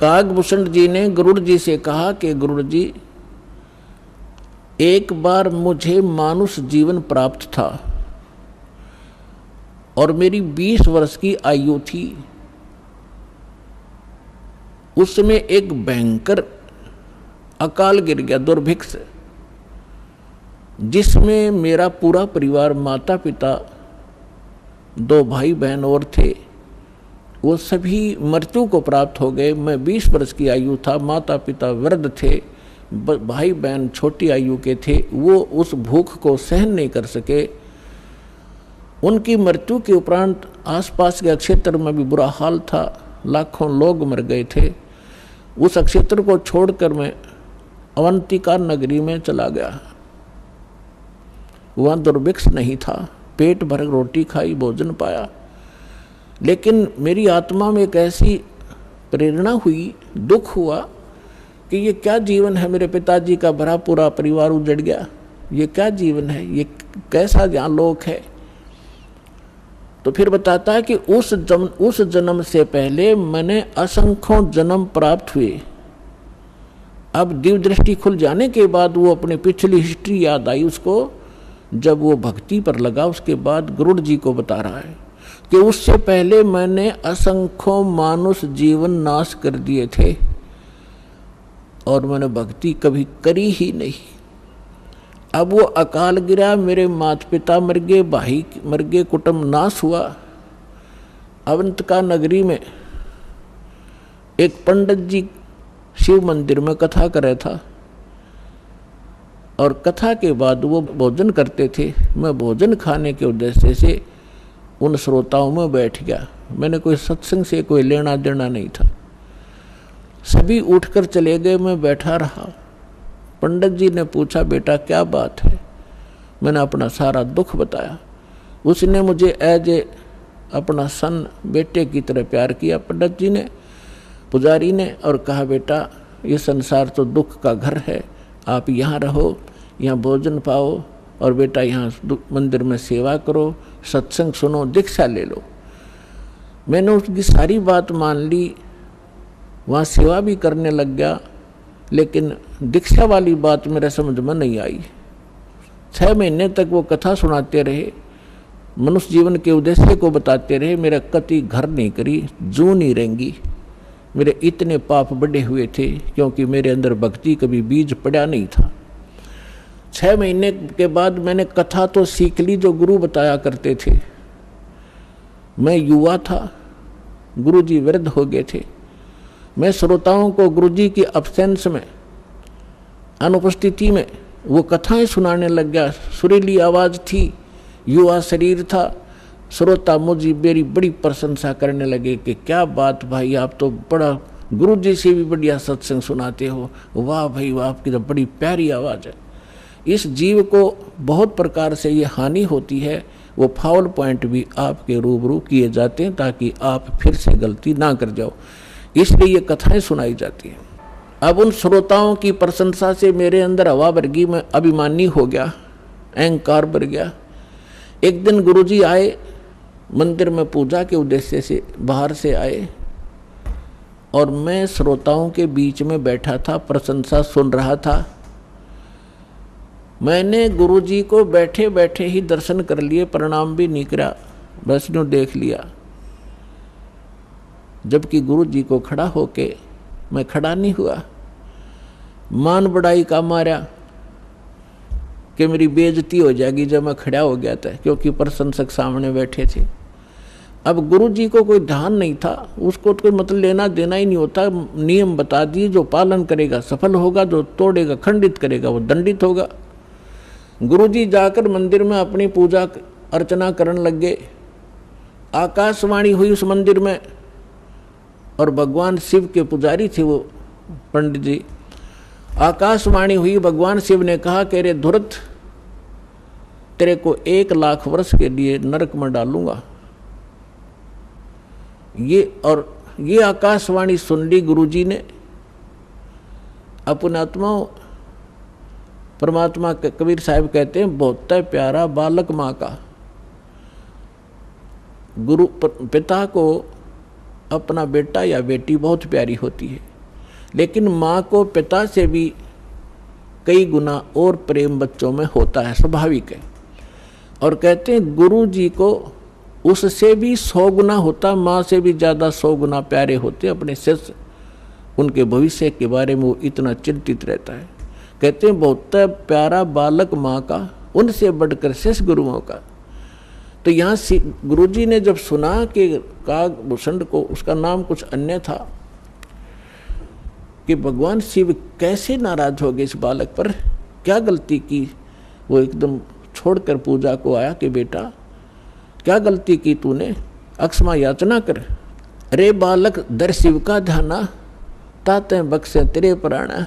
कागभूषण जी ने गरुड़ जी से कहा कि गरुड़ जी, एक बार मुझे मानुष जीवन प्राप्त था और मेरी 20 वर्ष की आयु थी। उस समय एक भयंकर अकाल गिर गया, दुर्भिक्ष, जिसमें मेरा पूरा परिवार, माता पिता, 2 भाई बहन और थे, वो सभी मृत्यु को प्राप्त हो गए। मैं 20 वर्ष की आयु था, माता पिता वृद्ध थे, भाई बहन छोटी आयु के थे। वो उस भूख को सहन नहीं कर सके। उनकी मृत्यु के उपरांत आसपास के क्षेत्र में भी बुरा हाल था, लाखों लोग मर गए थे। उस क्षेत्र को छोड़कर मैं अवंतिका नगरी में चला गया। वहाँ दुर्भिक्ष नहीं था, पेट भर रोटी खाई, भोजन पाया। लेकिन मेरी आत्मा में एक ऐसी प्रेरणा हुई, दुख हुआ कि ये क्या जीवन है। मेरे पिताजी का भरा पूरा परिवार उजड़ गया, ये क्या जीवन है, ये कैसा यहाँ लोक है। तो फिर बताता है कि उस जन्म से पहले मैंने असंख्यों जन्म प्राप्त हुए। अब दिव्य दृष्टि खुल जाने के बाद वो अपनी पिछली हिस्ट्री याद आई उसको। जब वो भक्ति पर लगा, उसके बाद गरुड़ जी को बता रहा है कि उससे पहले मैंने असंख्यों मानुष जीवन नाश कर दिए थे और मैंने भक्ति कभी करी ही नहीं। अब वो अकाल गिरा, मेरे माता पिता मर गए, भाई मर गए, कुटुंब नाश हुआ। अवंतिका नगरी में एक पंडित जी शिव मंदिर में कथा कर रहा था और कथा के बाद वो भोजन करते थे। मैं भोजन खाने के उद्देश्य से उन श्रोताओं में बैठ गया। मैंने कोई सत्संग से कोई लेना देना नहीं था। सभी उठकर चले गए, मैं बैठा रहा। पंडित जी ने पूछा, बेटा क्या बात है? मैंने अपना सारा दुख बताया। उसने मुझे एज ए अपना सन, बेटे की तरह प्यार किया पंडित जी ने, पुजारी ने, और कहा, बेटा ये संसार तो दुख का घर है, आप यहाँ रहो, यहाँ भोजन पाओ और बेटा यहाँ मंदिर में सेवा करो, सत्संग सुनो, दीक्षा ले लो। मैंने उसकी सारी बात मान ली, वहाँ सेवा भी करने लग गया। लेकिन दीक्षा वाली बात मेरे समझ में नहीं आई। 6 महीने तक वो कथा सुनाते रहे, मनुष्य जीवन के उद्देश्य को बताते रहे। मेरा कति घर नहीं करी, जू नहीं रहेंगी। मेरे इतने पाप बढ़े हुए थे क्योंकि मेरे अंदर भक्ति कभी बीज पड़ा नहीं था। 6 महीने के बाद मैंने कथा तो सीख ली जो गुरु बताया करते थे। मैं युवा था, गुरु जी वृद्ध हो गए थे। मैं श्रोताओं को गुरु जी की अब्सेंस में, अनुपस्थिति में वो कथाएं सुनाने लग गया। सुरीली आवाज़ थी, युवा शरीर था। श्रोता मुझे मेरी बड़ी प्रशंसा करने लगे कि क्या बात भाई, आप तो बड़ा गुरु जी से भी बढ़िया सत्संग सुनाते हो, वाह भाई वाह, आपकी तो बड़ी प्यारी आवाज़ है। इस जीव को बहुत प्रकार से ये हानि होती है, वो फाउल पॉइंट भी आपके रूबरू किए जाते हैं ताकि आप फिर से गलती ना कर जाओ, इसलिए ये कथाएं सुनाई जाती हैं। अब उन श्रोताओं की प्रशंसा से मेरे अंदर हवा भर गई, मैं अभिमानी हो गया, अहंकार बढ़ गया। एक दिन गुरुजी आए, मंदिर में पूजा के उद्देश्य से बाहर से आए और मैं श्रोताओं के बीच में बैठा था, प्रशंसा सुन रहा था। मैंने गुरुजी को बैठे बैठे ही दर्शन कर लिए, प्रणाम भी नहीं करा, बस यूं देख लिया। जबकि गुरुजी को खड़ा होके मैं खड़ा नहीं हुआ। मान बढ़ाई का मारा कि मेरी बेइज्जती हो जाएगी जब मैं खड़ा हो गया था, क्योंकि प्रशंसक सामने बैठे थे। अब गुरुजी को कोई ध्यान नहीं था, उसको तो कोई मतलब लेना देना ही नहीं होता। नियम बता दिए, जो पालन करेगा सफल होगा, जो तोड़ेगा खंडित करेगा वो दंडित होगा। गुरुजी जाकर मंदिर में अपनी पूजा अर्चना करने लग गए। आकाशवाणी हुई उस मंदिर में और भगवान शिव के पुजारी थे वो पंडित जी। आकाशवाणी हुई, भगवान शिव ने कहा कि रे धुरत, तेरे को 1 लाख वर्ष के लिए नरक में डालूंगा। ये आकाशवाणी सुन ली गुरुजी ने। अपने आत्मा परमात्मा के कबीर साहब कहते हैं, बहुत प्यारा बालक माँ का। गुरु पिता को अपना बेटा या बेटी बहुत प्यारी होती है। लेकिन माँ को पिता से भी कई गुना और प्रेम बच्चों में होता है, स्वाभाविक है। और कहते हैं गुरु जी को उससे भी 100 गुना होता, माँ से भी ज़्यादा 100 गुना प्यारे होते अपने शिष्य। उनके भविष्य के बारे में वो इतना चिंतित रहता है। कहते हैं बहुत प्यारा बालक माँ का, उनसे बढ़कर शिष्य गुरुओं का। तो यहाँ गुरुजी ने जब सुना कि कागभूषण को, उसका नाम कुछ अन्य था, कि भगवान शिव कैसे नाराज हो गए इस बालक पर, क्या गलती की, वो एकदम छोड़कर पूजा को आया कि बेटा क्या गलती की तूने, अक्षमा याचना कर। अरे बालक दर शिव का ध्याना, ताते बख्शे तेरे प्राणा।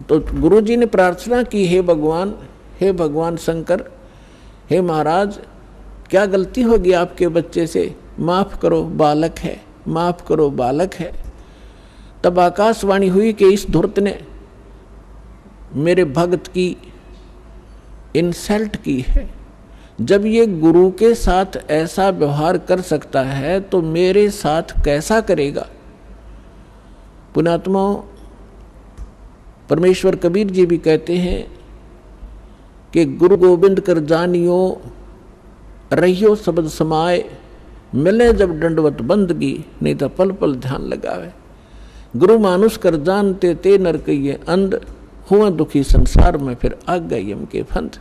तो गुरुजी ने प्रार्थना की, हे भगवान शंकर, हे महाराज, क्या गलती होगी आपके बच्चे से, माफ़ करो, बालक है, माफ़ करो, बालक है। तब आकाशवाणी हुई कि इस धूर्त ने मेरे भक्त की इंसल्ट की है। जब ये गुरु के साथ ऐसा व्यवहार कर सकता है तो मेरे साथ कैसा करेगा। पुण्यात्माओं, परमेश्वर कबीर जी भी कहते हैं कि गुरु गोविंद कर जानियो, रहियो शब्द समाए, मिले जब दंडवत बंदगी, नहीं तो पल पल ध्यान लगावे। गुरु मानुष कर जानते ते नर कहिए अंध, हुआ दुखी संसार में फिर आ गए यम के फंद।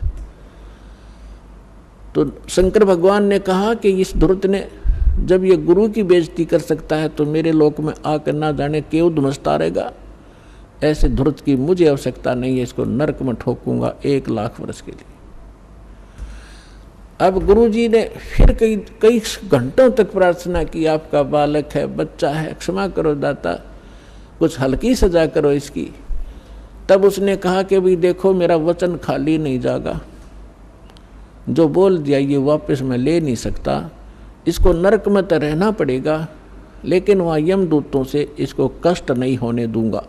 तो शंकर भगवान ने कहा कि इस धूर्त ने जब ये गुरु की बेइज्जती कर सकता है तो मेरे लोक में आकर ना जाने क्यों धुमसता रहेगा। ऐसे धूर्त की मुझे आवश्यकता नहीं है, इसको नरक में ठोकूंगा 1 लाख वर्ष के लिए। अब गुरुजी ने फिर कई घंटों तक प्रार्थना की, आपका बालक है, बच्चा है, क्षमा करो दाता, कुछ हल्की सजा करो इसकी। तब उसने कहा कि भाई देखो, मेरा वचन खाली नहीं जागा, जो बोल दिया ये वापस मैं ले नहीं सकता, इसको नरक में तो रहना पड़ेगा, लेकिन वहाँ यमदूतों से इसको कष्ट नहीं होने दूंगा।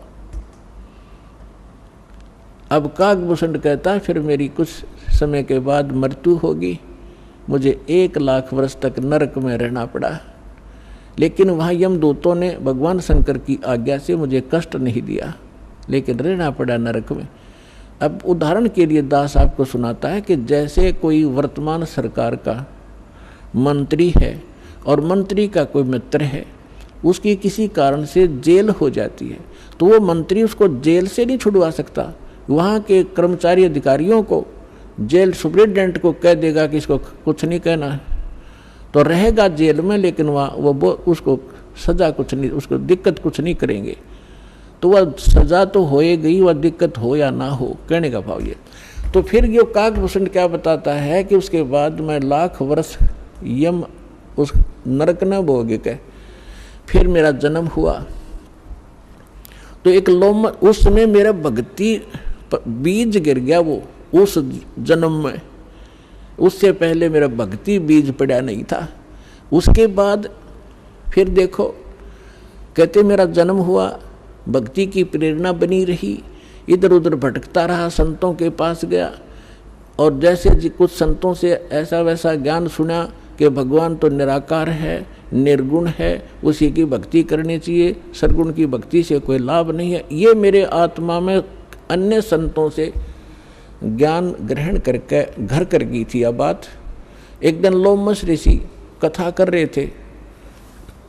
अब कागभूषण कहता है फिर मेरी कुछ समय के बाद मृत्यु होगी, मुझे 1 लाख वर्ष तक नरक में रहना पड़ा, लेकिन वहाँ यमदूतों ने भगवान शंकर की आज्ञा से मुझे कष्ट नहीं दिया, लेकिन रहना पड़ा नरक में। अब उदाहरण के लिए दास आपको सुनाता है कि जैसे कोई वर्तमान सरकार का मंत्री है और मंत्री का कोई मित्र है, उसकी किसी कारण से जेल हो जाती है, तो वो मंत्री उसको जेल से नहीं छुड़वा सकता। वहाँ के कर्मचारी अधिकारियों को, जेल सुप्रिटेंडेंट को कह देगा कि इसको कुछ नहीं कहना है, तो रहेगा जेल में, लेकिन वहाँ वो उसको सज़ा कुछ नहीं, उसको दिक्कत कुछ नहीं करेंगे। तो वह सज़ा तो होएगी, वह दिक्कत हो या ना हो, कहने का भाव ये। तो फिर ये कागभूषण क्या बताता है कि उसके बाद मैं 1 लाख वर्ष यम उस नरक न भोगे के फिर मेरा जन्म हुआ। तो एक लोम उसमें मेरा भक्ति बीज गिर गया, वो उस जन्म में, उससे पहले मेरा भक्ति बीज पड़ा नहीं था। उसके बाद फिर देखो, कहते मेरा जन्म हुआ, भक्ति की प्रेरणा बनी रही, इधर उधर भटकता रहा, संतों के पास गया, और जैसे कुछ संतों से ऐसा वैसा ज्ञान सुना कि भगवान तो निराकार है, निर्गुण है, उसी की भक्ति करनी चाहिए, सरगुण की भक्ति से कोई लाभ नहीं है। ये मेरे आत्मा में अन्य संतों से ज्ञान ग्रहण करके घर कर गई थी। अब बात एक दिन लोमस ऋषि कथा कर रहे थे,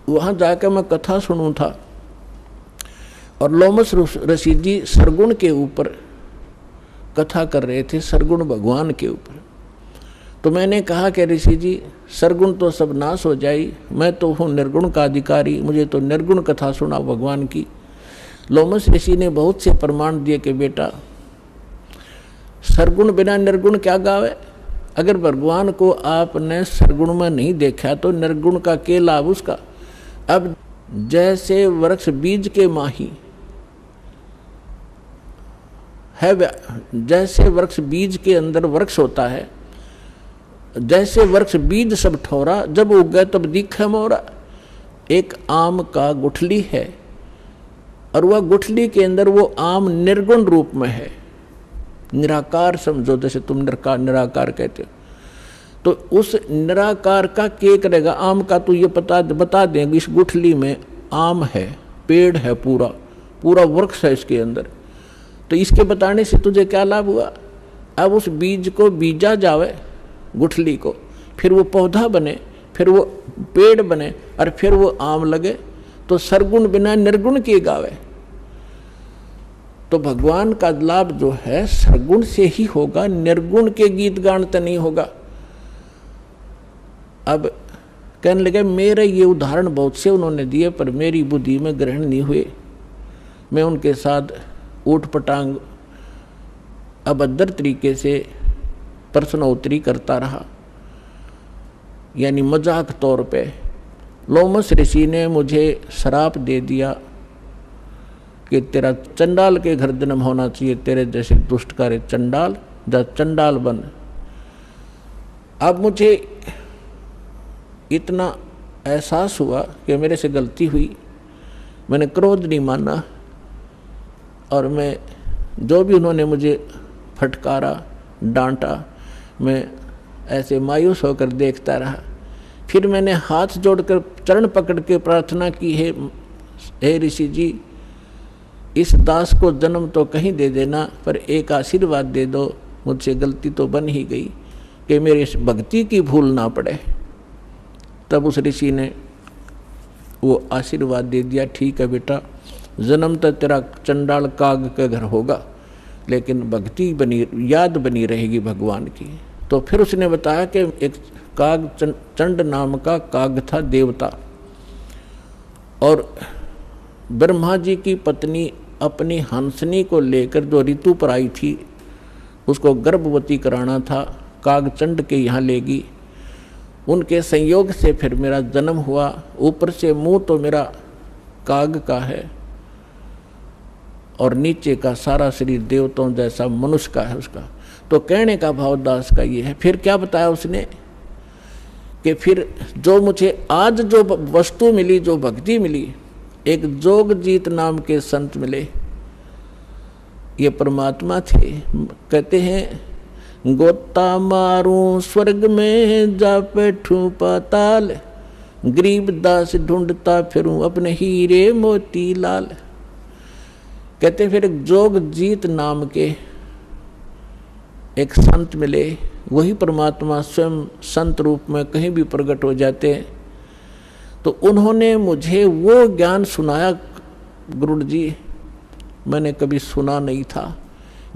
वहाँ जाकर मैं कथा सुनूं था, और लोमस ऋषि जी सरगुण के ऊपर कथा कर रहे थे, सरगुण भगवान के ऊपर। तो मैंने कहा कि ऋषि जी, सरगुण तो सब नाश हो जाए, मैं तो हूँ निर्गुण का अधिकारी, मुझे तो निर्गुण कथा सुना भगवान की। लोमस ऋषि ने बहुत से प्रमाण दिए कि बेटा, सरगुण बिना निर्गुण क्या गावे। अगर भगवान को आपने सरगुण में नहीं देखा तो निर्गुण का क्या लाभ उसका। अब जैसे वृक्ष बीज के माही है, जैसे वृक्ष बीज के अंदर वृक्ष होता है, जैसे वृक्ष बीज सब ठोरा, जब उग गए तब दिखे मोरा। एक आम का गुठली है, और वह गुठली के अंदर वो आम निर्गुण रूप में है, निराकार समझो, जैसे तुम निराकार कहते हो। तो उस निराकार का क्या करेगा आम का, तो ये बता देंगे इस गुठली में आम है, पेड़ है, पूरा पूरा वृक्ष है इसके अंदर। तो इसके बताने से तुझे क्या लाभ हुआ? अब उस बीज को बीजा जावे, गुठली को, फिर वो पौधा बने, फिर वो पेड़ बने, और फिर वो आम लगे, तो सरगुण बिना निर्गुण किए गावे। तो भगवान का लाभ जो है सरगुण से ही होगा, निर्गुण के गीत गान तो नहीं होगा। अब कहने लगे मेरे ये उदाहरण बहुत से उन्होंने दिए, पर मेरी बुद्धि में ग्रहण नहीं हुए। मैं उनके साथ ऊट पटांग अभद्र तरीके से प्रश्नोत्तरी करता रहा, यानी मजाक तौर पे। लोमस ऋषि ने मुझे श्राप दे दिया कि तेरा चंडाल के घर जन्म होना चाहिए, तेरे जैसे दुष्ट कार्य चंडाल, जा चंडाल बन। अब मुझे इतना एहसास हुआ कि मेरे से गलती हुई, मैंने क्रोध नहीं माना, और मैं जो भी उन्होंने मुझे फटकारा, डांटा, मैं ऐसे मायूस होकर देखता रहा। फिर मैंने हाथ जोड़कर चरण पकड़ के प्रार्थना की, हे ऋषि जी, इस दास को जन्म तो कहीं दे देना, पर एक आशीर्वाद दे दो, मुझसे गलती तो बन ही गई, कि मेरी इस भक्ति की भूल ना पड़े। तब उस ऋषि ने वो आशीर्वाद दे दिया, ठीक है बेटा, जन्म तो तेरा चंडाल काग के घर होगा, लेकिन भक्ति बनी, याद बनी रहेगी भगवान की। तो फिर उसने बताया कि एक काग, चंड नाम का काग था, देवता, और ब्रह्मा जी की पत्नी अपनी हंसनी को लेकर जो ऋतु पर आई थी, उसको गर्भवती कराना था, काग चंड के यहाँ लेगी। उनके संयोग से फिर मेरा जन्म हुआ। ऊपर से मुंह तो मेरा काग का है, और नीचे का सारा शरीर देवताओं जैसा मनुष्य का है उसका। तो कहने का भाव दास का ये है। फिर क्या बताया उसने कि फिर जो मुझे आज जो वस्तु मिली, जो भक्ति मिली, एक जोगजीत नाम के संत मिले, ये परमात्मा थे। कहते हैं, गोता मारूं स्वर्ग में जा बैठूं पाताल, गरीब दास ढूंढता फिरूं अपने हीरे मोती लाल। कहते फिर एक जोगजीत नाम के एक संत मिले, वही परमात्मा स्वयं संत रूप में कहीं भी प्रकट हो जाते हैं। तो उन्होंने मुझे वो ज्ञान सुनाया, गुरु जी मैंने कभी सुना नहीं था,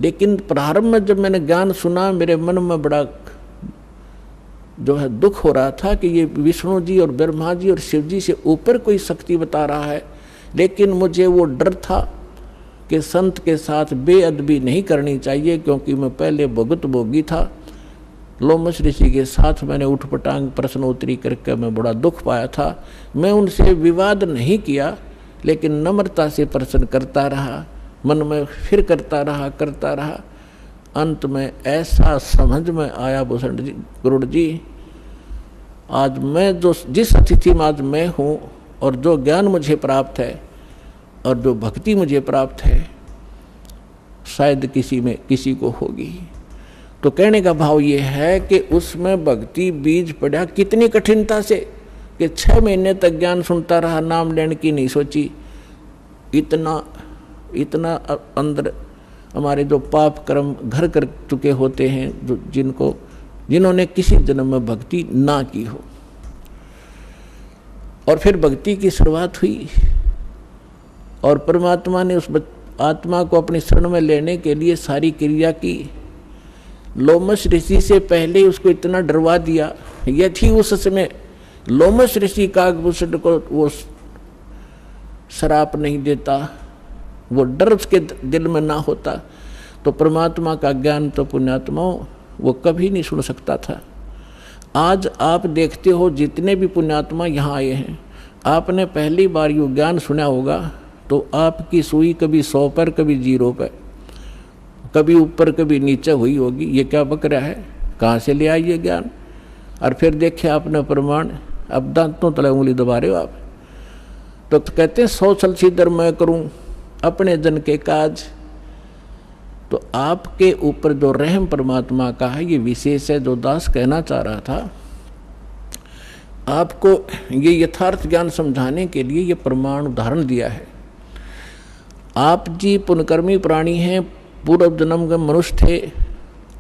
लेकिन प्रारंभ में जब मैंने ज्ञान सुना, मेरे मन में बड़ा जो है दुख हो रहा था कि ये विष्णु जी और ब्रह्मा जी और शिव जी से ऊपर कोई शक्ति बता रहा है। लेकिन मुझे वो डर था कि संत के साथ बेअदबी नहीं करनी चाहिए, क्योंकि मैं पहले भुगत भोगी था। लोमस ऋषि के साथ मैंने उठपटांग प्रश्नोत्तरी करके मैं बड़ा दुख पाया था। मैं उनसे विवाद नहीं किया, लेकिन नम्रता से प्रश्न करता रहा, मन में फिर करता रहा। अंत में ऐसा समझ में आया, भूषण जी, गुरु जी, आज मैं जिस अतिथि में आज मैं हूँ, और जो ज्ञान मुझे प्राप्त है और जो भक्ति मुझे प्राप्त है, शायद किसी को होगी। तो कहने का भाव ये है कि उसमें भक्ति बीज पड़ा कितनी कठिनता से, कि 6 महीने तक ज्ञान सुनता रहा, नाम लेने की नहीं सोची। इतना अंदर हमारे जो पाप कर्म घर कर चुके होते हैं, जिन्होंने किसी जन्म में भक्ति ना की हो। और फिर भक्ति की शुरुआत हुई, और परमात्मा ने उस आत्मा को अपनी शरण में लेने के लिए सारी क्रिया की। लोमस ऋषि से पहले उसको इतना डरवा दिया, यदि उस समय लोमस ऋषि कागभूषण को वो श्राप नहीं देता, वो डर उसके दिल में ना होता, तो परमात्मा का ज्ञान तो पुण्यात्माओं वो कभी नहीं सुन सकता था। आज आप देखते हो जितने भी पुण्यात्मा यहाँ आए हैं, आपने पहली बार ये ज्ञान सुना होगा, तो आपकी सुई कभी 100 पर, कभी 0 पर, कभी ऊपर कभी नीचे हुई होगी। ये क्या बक रहा है, कहाँ से ले आई ये ज्ञान? और फिर देखे आपने प्रमाण, अब दांतों तले उंगली दबा रहे हो आप। तो कहते हैं 100 छल सीधर मैं करूं अपने जन के काज। तो आपके ऊपर जो रहम परमात्मा का है, ये विशेष है। जो दास कहना चाह रहा था, आपको ये यथार्थ ज्ञान समझाने के लिए ये प्रमाण उदाहरण दिया है। आप जी पुण्यकर्मी प्राणी हैं, पूर्व जन्म के मनुष्य थे,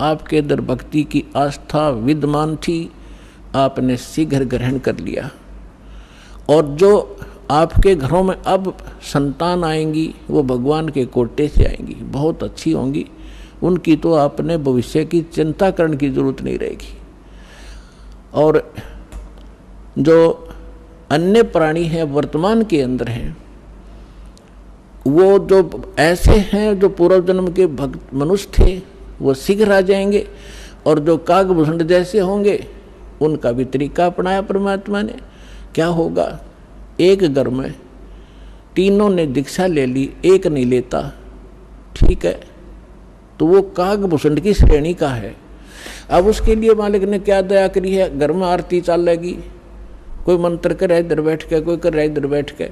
आपके अंदर भक्ति की आस्था विद्यमान थी, आपने शीघ्र ग्रहण कर लिया। और जो आपके घरों में अब संतान आएंगी वो भगवान के कोटे से आएंगी, बहुत अच्छी होंगी, उनकी तो आपने भविष्य की चिंता करने की जरूरत नहीं रहेगी। और जो अन्य प्राणी हैं वर्तमान के अंदर हैं, वो जो ऐसे हैं जो पूर्व जन्म के भक्त मनुष्य थे वो शीघ्र आ जाएंगे, और जो कागभूषण जैसे होंगे उनका भी तरीका अपनाया परमात्मा ने। क्या होगा, एक घर में तीनों ने दीक्षा ले ली, एक नहीं लेता, ठीक है, तो वो कागभूषण की श्रेणी का है। अब उसके लिए मालिक ने क्या दया करी है, घर में आरती चलेगी, कोई मंत्र करे इधर बैठ के, कोई कर रहा इधर बैठ के,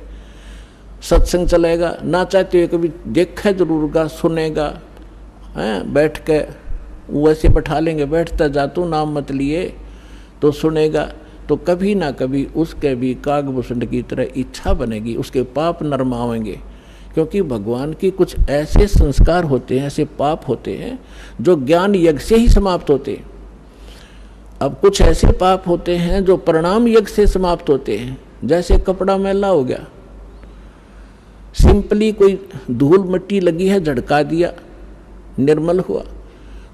सत्संग चलेगा, ना चाहते हुए कभी देखा जरूर गा, सुनेगा, हैं बैठ के वैसे बैठा लेंगे, बैठता जा तू नाम मत लिए तो सुनेगा, तो कभी ना कभी उसके भी कागभूषण की तरह इच्छा बनेगी, उसके पाप नरमावेंगे। क्योंकि भगवान की कुछ ऐसे संस्कार होते हैं, ऐसे पाप होते हैं जो ज्ञान यज्ञ से ही समाप्त होते हैं। अब कुछ ऐसे पाप होते हैं जो प्रणाम यज्ञ से समाप्त होते हैं। जैसे कपड़ा मैला हो गया, सिंपली कोई धूल मिट्टी लगी है झड़का दिया, निर्मल हुआ।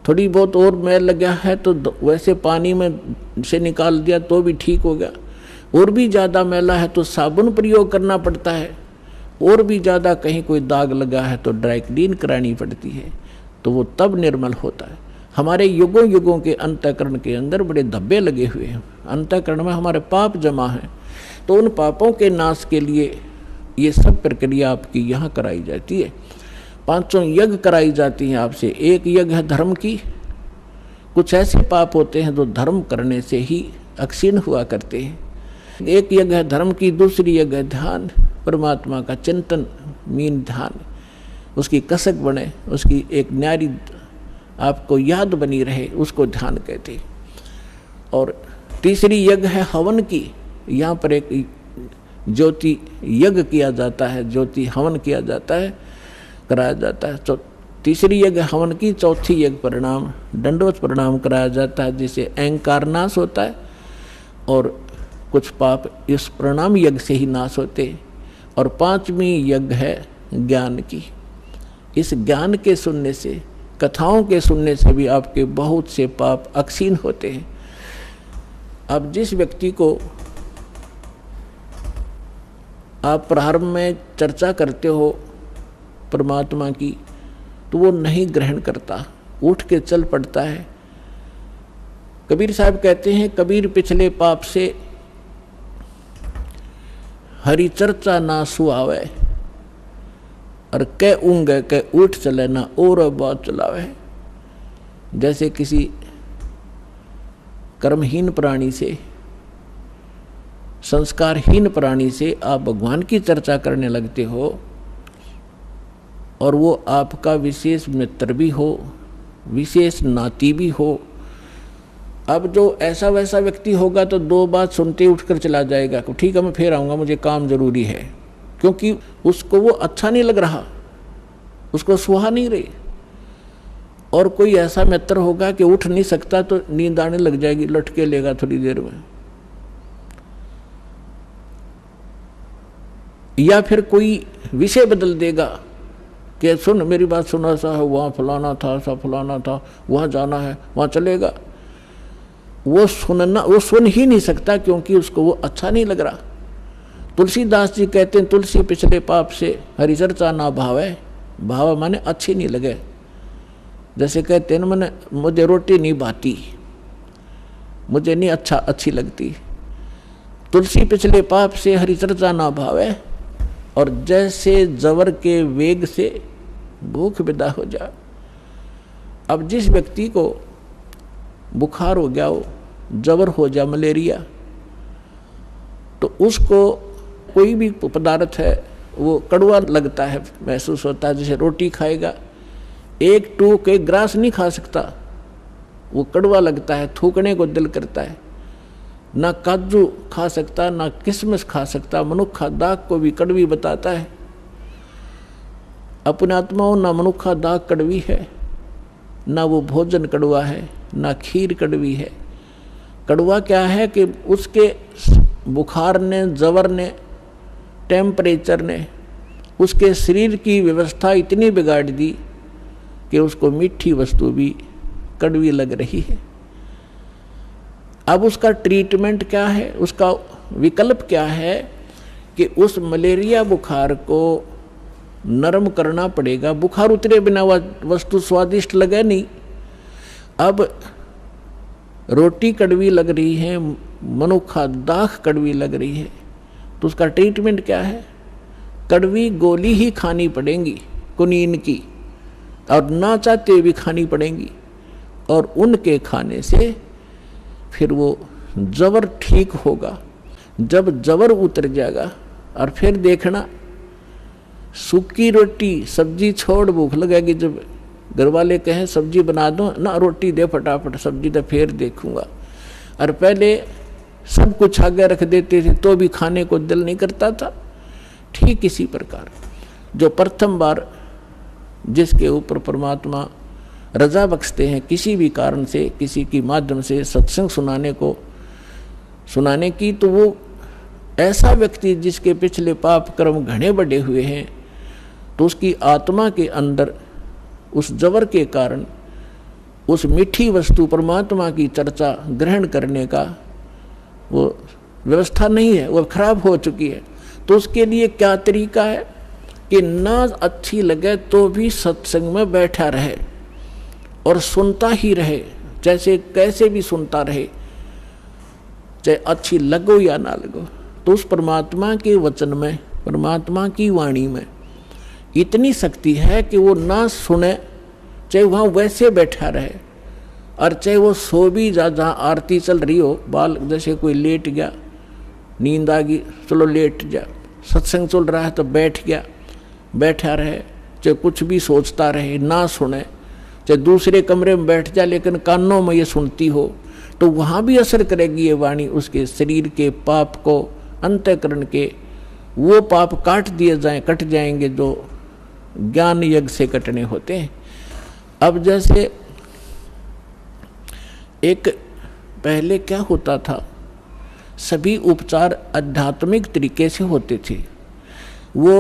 थोड़ी बहुत और मैल लगा है तो वैसे पानी में से निकाल दिया तो भी ठीक हो गया। और भी ज़्यादा मैला है तो साबुन प्रयोग करना पड़ता है, और भी ज़्यादा कहीं कोई दाग लगा है तो ड्राई क्लीन करानी पड़ती है, तो वो तब निर्मल होता है। हमारे युगों युगों के अंतःकरण के अंदर बड़े धब्बे लगे हुए हैं, अंतःकरण में हमारे पाप जमा हैं, तो उन पापों के नाश के लिए ये सब प्रक्रिया आपकी यहाँ कराई जाती है। 5 यज्ञ कराई जाती हैं आपसे। एक यज्ञ है धर्म की, कुछ ऐसे पाप होते हैं जो धर्म करने से ही अक्षीण हुआ करते हैं। एक यज्ञ है धर्म की, दूसरी यज्ञ है ध्यान, परमात्मा का चिंतन, मीन ध्यान, उसकी कसक बने, उसकी एक न्यारी आपको याद बनी रहे, उसको ध्यान कहते हैं। और तीसरी यज्ञ है हवन की, यहाँ पर एक ज्योति यज्ञ किया जाता है, ज्योति हवन किया जाता है, कराया जाता है। तो तीसरी यज्ञ हवन की, चौथी यज्ञ प्रणाम, दंडवत प्रणाम कराया जाता है, जिससे अहंकार नाश होता है और कुछ पाप इस प्रणाम यज्ञ से ही नाश होते हैं। और 5वीं यज्ञ है ज्ञान की। इस ज्ञान के सुनने से, कथाओं के सुनने से भी आपके बहुत से पाप अक्षीण होते हैं। अब जिस व्यक्ति को आप प्रारंभ में चर्चा करते हो परमात्मा की, तो वो नहीं ग्रहण करता, उठ के चल पड़ता है। कबीर साहब कहते हैं, कबीर पिछले पाप से हरि चर्चा ना सुआवे, और कै ऊँगे कै उठ चले ना और बात चलावे। जैसे किसी कर्महीन प्राणी से, संस्कारहीन प्राणी से आप भगवान की चर्चा करने लगते हो, और वो आपका विशेष मित्र भी हो, विशेष नाती भी हो। अब जो ऐसा वैसा व्यक्ति होगा तो 2 बात सुनते ही उठकर चला जाएगा, ठीक है मैं फिर आऊँगा, मुझे काम जरूरी है, क्योंकि उसको वो अच्छा नहीं लग रहा, उसको सुहा नहीं रही। और कोई ऐसा मित्र होगा कि उठ नहीं सकता तो नींद आने लग जाएगी, लटके लेगा थोड़ी देर में। या फिर कोई विषय बदल देगा कि सुन मेरी बात सुना, सा है वहाँ फलाना था, सा फलाना था, वहाँ जाना है, वहाँ चलेगा। वो सुन ही नहीं सकता, क्योंकि उसको वो अच्छा नहीं लग रहा। तुलसीदास जी कहते हैं, तुलसी पिछले पाप से हरि चर्चा ना भावे, भाव माने अच्छी नहीं लगे। जैसे कहते हैं ना, मैंने मुझे रोटी नहीं भाती, मुझे नहीं अच्छी लगती। तुलसी पिछले पाप से हरि चर्चा ना भावे, और जैसे जवर के वेग से भूख विदा हो जा। अब जिस व्यक्ति को बुखार हो गया हो, जवर हो जा, मलेरिया, तो उसको कोई भी पदार्थ है वो कड़वा लगता है, महसूस होता है। जैसे रोटी खाएगा, 1 टूक 1 ग्रास नहीं खा सकता, वो कड़वा लगता है, थूकने को दिल करता है। ना काजू खा सकता, ना किशमिश खा सकता, मनुक्खा दाग को भी कड़वी बताता है। अपने आत्माओं ना मनुखा दाग कड़वी है, ना वो भोजन कड़वा है, ना खीर कड़वी है। कड़वा क्या है कि उसके बुखार ने, जवर ने, टेम्परेचर ने उसके शरीर की व्यवस्था इतनी बिगाड़ दी कि उसको मीठी वस्तु भी कड़वी लग रही है। अब उसका ट्रीटमेंट क्या है, उसका विकल्प क्या है कि उस मलेरिया बुखार को नरम करना पड़ेगा। बुखार उतरे बिना वस्तु स्वादिष्ट लगे नहीं। अब रोटी कड़वी लग रही है, मनुखा दाख कड़वी लग रही है, तो उसका ट्रीटमेंट क्या है? कड़वी गोली ही खानी पड़ेंगी कुनीन की, और ना चाहते हुए भी खानी पड़ेंगी, और उनके खाने से फिर वो जबर ठीक होगा। जब जबर उतर जाएगा और फिर देखना सूखी रोटी सब्जी छोड़ भूख लगेगी। जब घर वाले कहें सब्जी बना दो ना, रोटी दे फटाफट, सब्जी तो फिर देखूंगा। और पहले सब कुछ आगे रख देते थे तो भी खाने को दिल नहीं करता था। ठीक इसी प्रकार जो प्रथम बार जिसके ऊपर परमात्मा रजा बख्शते हैं किसी भी कारण से, किसी के माध्यम से सत्संग सुनाने की, तो वो ऐसा व्यक्ति जिसके पिछले पाप कर्म घने बढ़े हुए हैं, तो उसकी आत्मा के अंदर उस जबर के कारण उस मीठी वस्तु परमात्मा की चर्चा ग्रहण करने का वो व्यवस्था नहीं है, वो खराब हो चुकी है। तो उसके लिए क्या तरीका है कि ना अच्छी लगे तो भी सत्संग में बैठा रहे और सुनता ही रहे, जैसे कैसे भी सुनता रहे, चाहे अच्छी लगो या ना लगो। तो उस परमात्मा के वचन में, परमात्मा की वाणी में इतनी शक्ति है कि वो ना सुने, चाहे वहाँ वैसे बैठा रहे, और चाहे वो सो भी जहाँ आरती चल रही हो, बाल जैसे कोई लेट गया, नींद आ गई, चलो लेट जा, सत्संग चल रहा है तो बैठ गया, बैठा रहे, चाहे कुछ भी सोचता रहे, ना सुने, चाहे दूसरे कमरे में बैठ जाए लेकिन कानों में ये सुनती हो, तो वहाँ भी असर करेगी ये वाणी। उसके शरीर के पाप को, अंतःकरण के वो पाप कट जाएंगे जो ज्ञान यज्ञ से कटने होते हैं। अब जैसे एक पहले क्या होता था, सभी उपचार आध्यात्मिक तरीके से होते थे। वो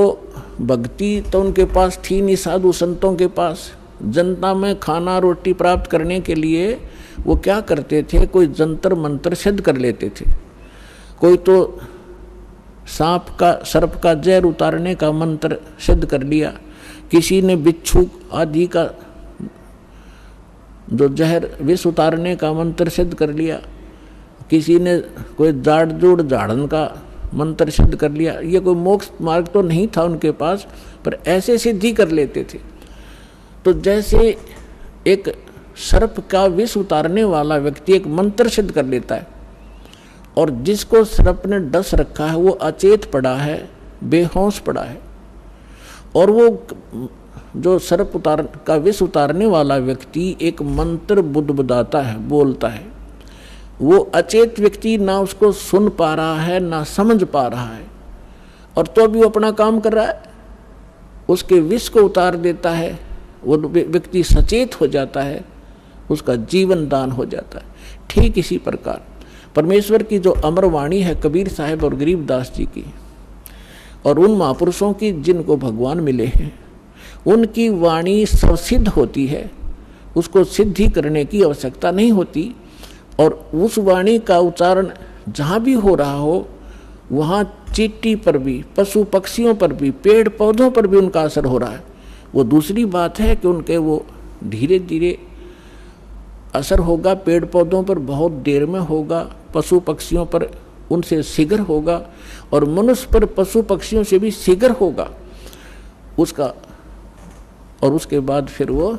भक्ति तो उनके पास थी नहीं, साधु संतों के पास। जनता में खाना रोटी प्राप्त करने के लिए वो क्या करते थे, कोई जंतर मंत्र सिद्ध कर लेते थे। कोई तो सर्प का जहर उतारने का मंत्र सिद्ध कर लिया, किसी ने बिच्छू आदि का जो जहर विष उतारने का मंत्र सिद्ध कर लिया, किसी ने कोई जाड़ जोड़ झाड़न का मंत्र सिद्ध कर लिया। ये कोई मोक्ष मार्ग तो नहीं था उनके पास, पर ऐसे सिद्धि कर लेते थे। तो जैसे एक सर्प का विष उतारने वाला व्यक्ति एक मंत्र सिद्ध कर लेता है, और जिसको सर्प ने डस रखा है वो अचेत पड़ा है, बेहोश पड़ा है, और वो जो सर्प का विष उतारने वाला व्यक्ति एक मंत्र बुदबुदाता है, बोलता है, वो अचेत व्यक्ति ना उसको सुन पा रहा है ना समझ पा रहा है, और तो भी वो अपना काम कर रहा है, उसके विष को उतार देता है, वो व्यक्ति सचेत हो जाता है, उसका जीवन दान हो जाता है। ठीक इसी प्रकार परमेश्वर की जो अमर वाणी है कबीर साहब और गरीबदास जी की, और उन महापुरुषों की जिनको भगवान मिले हैं, उनकी वाणी स्वसिद्ध होती है, उसको सिद्धि करने की आवश्यकता नहीं होती। और उस वाणी का उच्चारण जहाँ भी हो रहा हो, वहाँ चींटी पर भी, पशु पक्षियों पर भी, पेड़ पौधों पर भी उनका असर हो रहा है। वो दूसरी बात है कि उनके वो धीरे धीरे असर होगा, पेड़ पौधों पर बहुत देर में होगा, पशु पक्षियों पर उनसे शीघ्र होगा, और मनुष्य पर पशु पक्षियों से भी शीघ्र होगा उसका। और उसके बाद फिर वो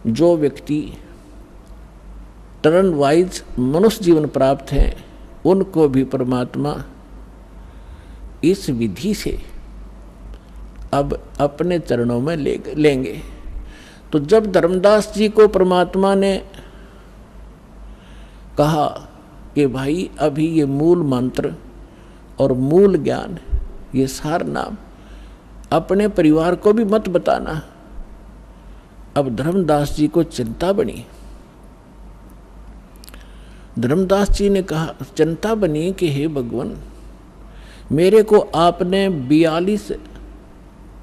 जो व्यक्ति टर्न वाइज मनुष्य जीवन प्राप्त है, उनको भी परमात्मा इस विधि से अब अपने चरणों में लेंगे। तो जब धर्मदास जी को परमात्मा ने कहा कि भाई अभी ये मूल मंत्र और मूल ज्ञान, ये सार नाम अपने परिवार को भी मत बताना। अब धर्मदास जी को चिंता बनी। धर्मदास जी ने कहा, चिंता बनी कि हे भगवान, मेरे को आपने 42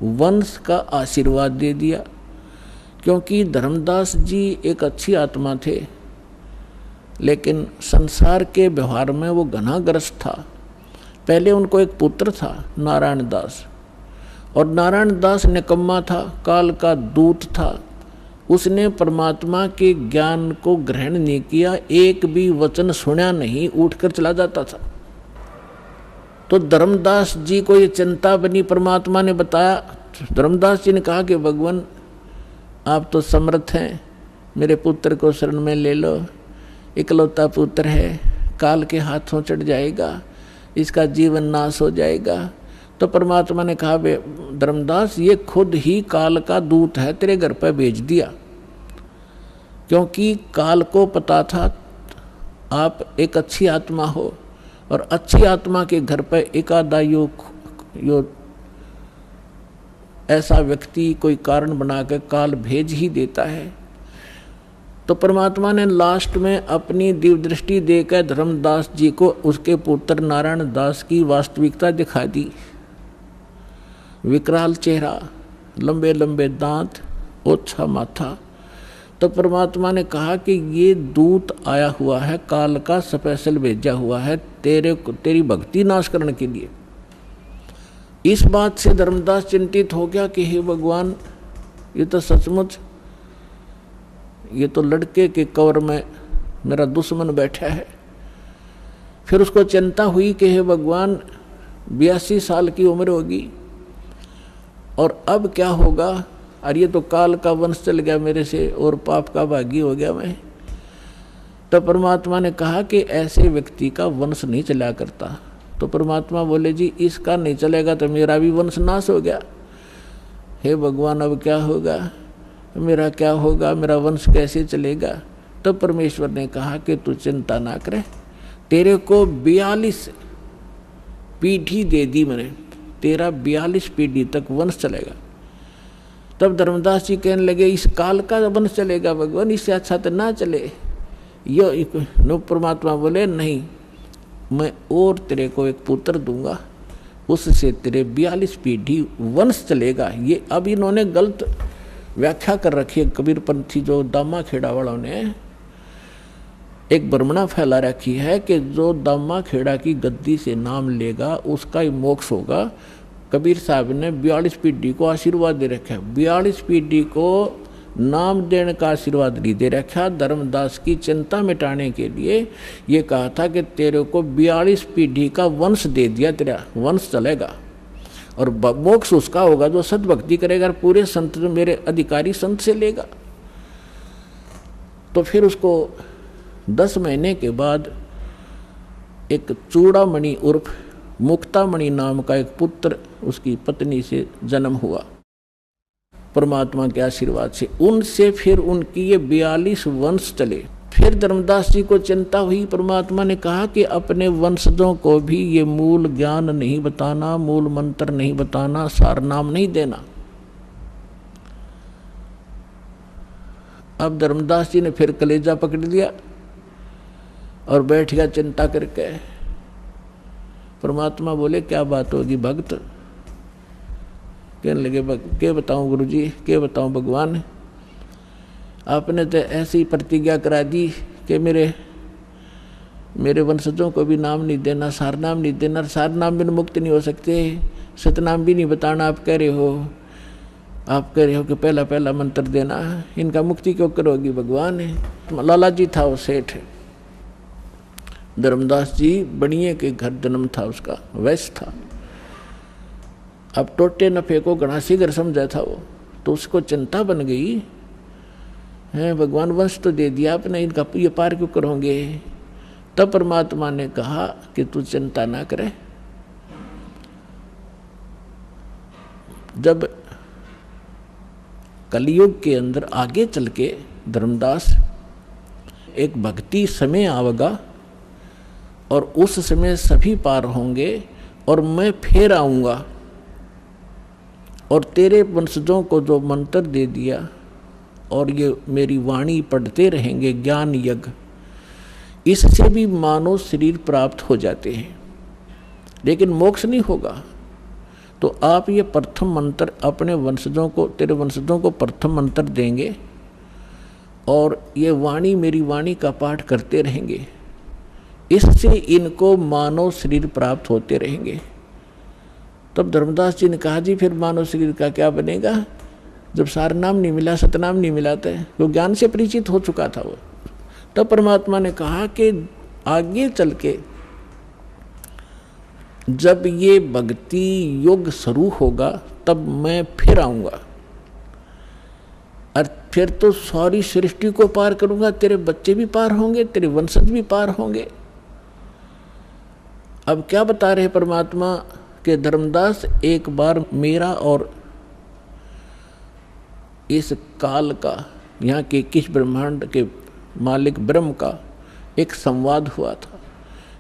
वंश का आशीर्वाद दे दिया, क्योंकि धर्मदास जी एक अच्छी आत्मा थे, लेकिन संसार के व्यवहार में वो घनाग्रस्त था। पहले उनको एक पुत्र था नारायण दास, और नारायण दास निकम्मा था, काल का दूत था। उसने परमात्मा के ज्ञान को ग्रहण नहीं किया, एक भी वचन सुना नहीं, उठकर चला जाता था। तो धर्मदास जी को ये चिंता बनी, परमात्मा ने बताया। धर्मदास जी ने कहा कि भगवान आप तो समर्थ हैं, मेरे पुत्र को शरण में ले लो, इकलौता पुत्र है, काल के हाथों चढ़ जाएगा, इसका जीवन नाश हो जाएगा। तो परमात्मा ने कहा, धर्मदास ये खुद ही काल का दूत है, तेरे घर पर भेज दिया, क्योंकि काल को पता था आप एक अच्छी आत्मा हो, और अच्छी आत्मा के घर पर एक आधा यो ऐसा व्यक्ति कोई कारण बनाकर काल भेज ही देता है। तो परमात्मा ने लास्ट में अपनी दिव्य दृष्टि देकर धर्मदास जी को उसके पुत्र नारायण दास की वास्तविकता दिखा दी। विकराल चेहरा, लंबे लंबे दांत, ओछा माथा। तो परमात्मा ने कहा कि ये दूत आया हुआ है, काल का स्पेशल भेजा हुआ है तेरी भक्ति नाश करने के लिए। इस बात से धर्मदास चिंतित हो गया कि हे भगवान, ये तो सचमुच, ये तो लड़के के कवर में मेरा दुश्मन बैठा है। फिर उसको चिंता हुई कि हे भगवान, 82 साल की उम्र होगी और अब क्या होगा, अरे ये तो काल का वंश चल गया मेरे से और पाप का भागी हो गया मैं। तो परमात्मा ने कहा कि ऐसे व्यक्ति का वंश नहीं चला करता। तो परमात्मा बोले, जी इसका नहीं चलेगा तो मेरा भी वंश नाश हो गया। हे भगवान, अब क्या होगा, मेरा क्या होगा, मेरा वंश कैसे चलेगा। तो परमेश्वर ने कहा कि तू चिंता ना करे, तेरे को 42 पीढ़ी दे दी मैंने, तेरा 42 पीढ़ी तक वंश चलेगा। तब धर्मदास जी कहने लगे, इस काल का वंश चलेगा भगवान, इससे अच्छा तो ना चले। यो परमात्मा बोले, नहीं, मैं और तेरे को एक पुत्र दूंगा, उससे तेरे 42 पीढ़ी वंश चलेगा। ये अब इन्होंने गलत व्याख्या कर रखी है। कबीरपंथी जो दामा खेड़ा वालों ने एक भ्रमणा फैला रखी है कि जो दामा खेड़ा की गद्दी से नाम लेगा उसका ही मोक्ष होगा। कबीर साहब ने 42 पीढ़ी को आशीर्वाद दे रखा है, 42 पीढ़ी को नाम देने का आशीर्वाद नहीं दे रखा। धर्मदास की चिंता मिटाने के लिए ये कहा था कि तेरे को 42 पीढ़ी का वंश दे दिया, तेरा वंश चलेगा और मोक्ष उसका होगा जो सद्भक्ति करेगा और पूरे संत जो मेरे अधिकारी संत से लेगा। तो फिर उसको 10 महीने के बाद एक चूड़ामणि उर्फ मुक्तामणि नाम का एक पुत्र उसकी पत्नी से जन्म हुआ परमात्मा के आशीर्वाद से। उनसे फिर उनकी ये 42 वंश चले। फिर धर्मदास जी को चिंता हुई। परमात्मा ने कहा कि अपने वंशजों को भी ये मूल ज्ञान नहीं बताना, मूल मंत्र नहीं बताना, सार नाम नहीं देना। अब धर्मदास जी ने फिर कलेजा पकड़ लिया और बैठ गया चिंता करके। परमात्मा बोले, क्या बात होगी भक्त? कहने लगे, क्या बताऊं गुरुजी, क्या बताऊं भगवान, आपने तो ऐसी प्रतिज्ञा करा दी कि मेरे वंशजों को भी नाम नहीं देना, सार नाम नहीं देना, सार नाम बिन मुक्त नहीं हो सकते, सतनाम भी नहीं बताना। आप कह रहे हो कि पहला पहला मंत्र देना, इनका मुक्ति क्यों करोगी भगवान? लाला जी था वो सेठ, धर्मदास जी बनिए के घर जन्म था उसका, वैश्य था। अब टोटे नफे को घना शीघ्र समझा था वो, तो उसको चिंता बन गई है, भगवान वंश तो दे दिया आपने, इनका ये पार क्यों करोगे? तब परमात्मा ने कहा कि तू चिंता ना करे। जब कलयुग के अंदर आगे चल के धर्मदास एक भक्ति समय आवेगा और उस समय सभी पार होंगे और मैं फिर आऊंगा और तेरे वंशजों को जो मंत्र दे दिया और ये मेरी वाणी पढ़ते रहेंगे ज्ञान यज्ञ, इससे भी मानव शरीर प्राप्त हो जाते हैं, लेकिन मोक्ष नहीं होगा। तो आप ये प्रथम मंत्र अपने वंशजों को, तेरे वंशजों को प्रथम मंत्र देंगे और ये वाणी मेरी वाणी का पाठ करते रहेंगे, इससे इनको मानव शरीर प्राप्त होते रहेंगे। तब धर्मदास जी ने कहा जी फिर मानव शरीर का क्या बनेगा, जब सार नाम नहीं मिला, सतनाम नहीं मिला था, वो ज्ञान से परिचित हो चुका था वो। तब परमात्मा ने कहा कि आगे चल के जब ये भक्ति योग शुरू होगा तब मैं फिर आऊंगा और फिर तो सारी सृष्टि को पार करूंगा, तेरे बच्चे भी पार होंगे, तेरे वंशज भी पार होंगे। अब क्या बता रहे परमात्मा के धर्मदास, एक बार मेरा और इस काल का, यहाँ के किस ब्रह्मांड के मालिक ब्रह्म का एक संवाद हुआ था।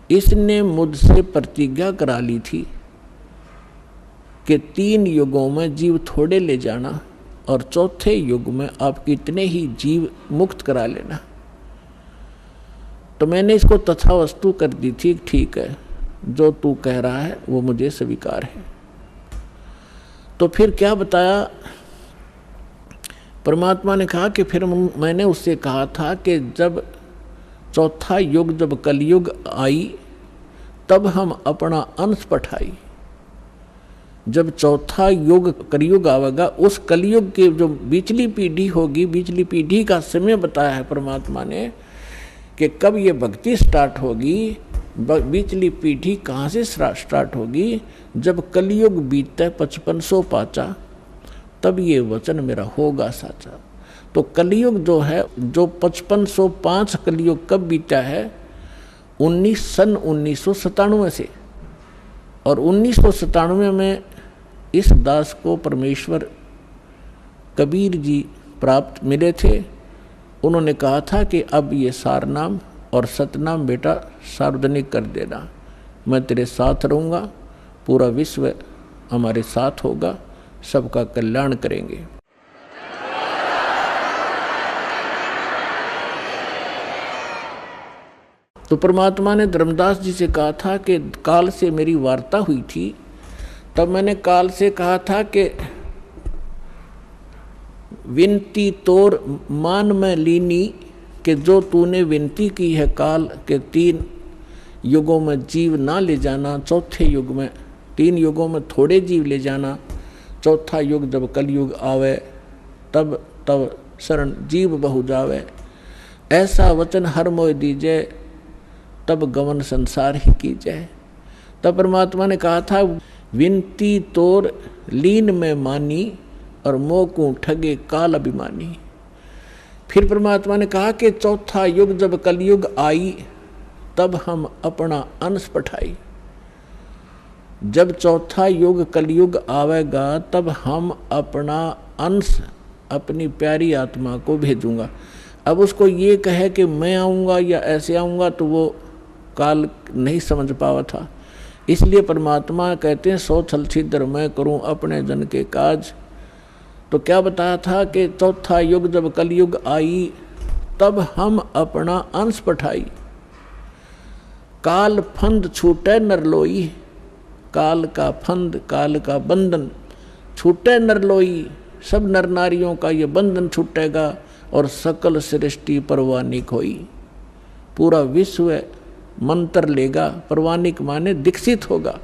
इसने मुझसे प्रतिज्ञा करा ली थी कि 3 युगों में जीव थोड़े ले जाना और चौथे युग में आप कितने ही जीव मुक्त करा लेना। तो मैंने इसको तथावस्तु कर दी थी, ठीक है जो तू कह रहा है वो मुझे स्वीकार है। तो फिर क्या बताया परमात्मा ने कहा कि फिर मैंने उससे कहा था कि जब चौथा युग, जब कलयुग आई तब हम अपना अंश पठाई। जब चौथा युग कलयुग आवेगा, उस कलयुग की जो बीचली पीढ़ी होगी, बीचली पीढ़ी का समय बताया है परमात्मा ने कि कब ये भक्ति स्टार्ट होगी। बीचली पीढ़ी कहाँ से स्टार्ट होगी, जब कलयुग बीते 5500 पाचा, तब ये वचन मेरा होगा साचा। तो कलयुग जो है, जो 5505 कलयुग कब बीता है, सन 1997 से। और 1997 में इस दास को परमेश्वर कबीर जी प्राप्त मिले थे। उन्होंने कहा था कि अब ये सारनाम और सतनाम बेटा सार्वजनिक कर देना, मैं तेरे साथ रहूँगा, पूरा विश्व हमारे साथ होगा, सबका कल्याण करेंगे। तो परमात्मा ने धर्मदास जी से कहा था कि काल से मेरी वार्ता हुई थी, तब मैंने काल से कहा था कि विनती तोर मान में लीनी, कि जो तूने विनती की है काल के 3 युगों में जीव ना ले जाना, चौथे युग में 3 युगों में थोड़े जीव ले जाना, चौथा युग जब कलयुग आवे तब शरण जीव बहु जावे, ऐसा वचन हर मोय दीजे, तब गमन संसार ही की जाए। तब परमात्मा ने कहा था विनती तोर लीन में मानी और मोकू ठगे काल अभिमानी। फिर परमात्मा ने कहा कि चौथा युग जब कलयुग आई तब हम अपना अंश पठाई। जब चौथा युग कलयुग आवेगा तब हम अपना अंश, अपनी प्यारी आत्मा को भेजूंगा। अब उसको ये कहे कि मैं आऊँगा या ऐसे आऊँगा, तो वो काल नहीं समझ पावा था। इसलिए परमात्मा कहते हैं 100 छल छिद्र मैं करूं अपने जन के काज। तो क्या बताया था कि चौथा युग जब कलयुग आई तब हम अपना अंश पठाई। काल फंद छूटे नरलोई, काल का फंद, काल का बंधन छूटे नरलोई, सब नर नारियों का ये बंधन छूटेगा और सकल सृष्टि परवानिक होई। पूरा विश्व मंत्र लेगा, परवानिक माने दीक्षित होगा।